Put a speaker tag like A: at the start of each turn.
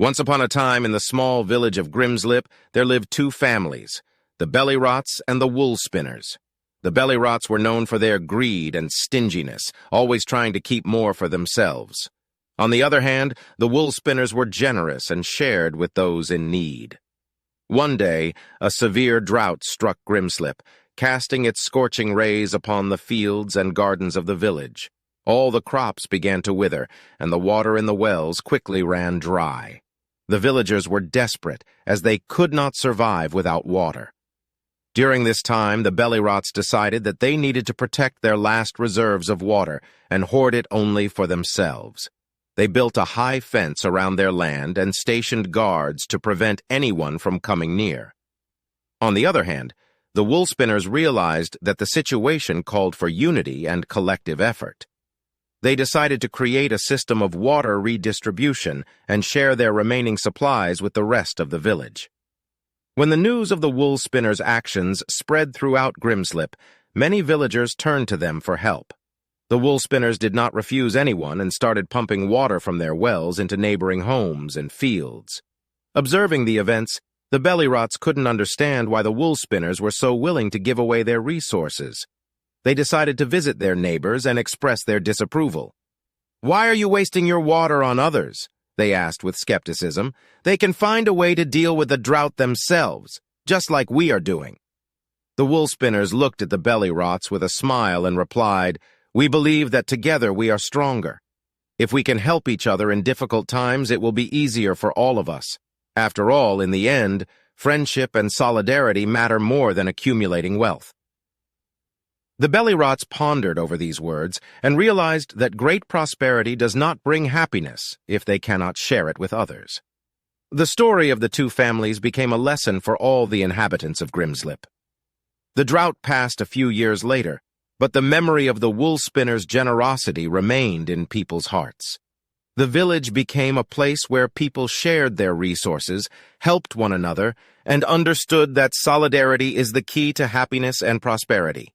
A: Once upon a time in the small village of Grimslip, there lived two families, the Bellyrotts and the Woolspinners. The Bellyrotts were known for their greed and stinginess, always trying to keep more for themselves. On the other hand, the Woolspinners were generous and shared with those in need. One day, a severe drought struck Grimslip, casting its scorching rays upon the fields and gardens of the village. All the crops began to wither, and the water in the wells quickly ran dry. The villagers were desperate, as they could not survive without water. During this time, the Bellyrotts decided that they needed to protect their last reserves of water and hoard it only for themselves. They built a high fence around their land and stationed guards to prevent anyone from coming near. On the other hand, the Woolspinners realized that the situation called for unity and collective effort. They decided to create a system of water redistribution and share their remaining supplies with the rest of the village. When the news of the Woolspinners' actions spread throughout Grimslip, many villagers turned to them for help. The Woolspinners did not refuse anyone and started pumping water from their wells into neighboring homes and fields. Observing the events, the Bellyrotts couldn't understand why the Woolspinners were so willing to give away their resources. They decided to visit their neighbors and express their disapproval. "Why are you wasting your water on others?" they asked with skepticism. "They can find a way to deal with the drought themselves, just like we are doing." The Woolspinners looked at the Bellyrotts with a smile and replied, "We believe that together we are stronger. If we can help each other in difficult times, it will be easier for all of us. After all, in the end, friendship and solidarity matter more than accumulating wealth." The Bellyrotts pondered over these words and realized that great prosperity does not bring happiness if they cannot share it with others. The story of the two families became a lesson for all the inhabitants of Grimslip. The drought passed a few years later, but the memory of the Woolspinners' generosity remained in people's hearts. The village became a place where people shared their resources, helped one another, and understood that solidarity is the key to happiness and prosperity.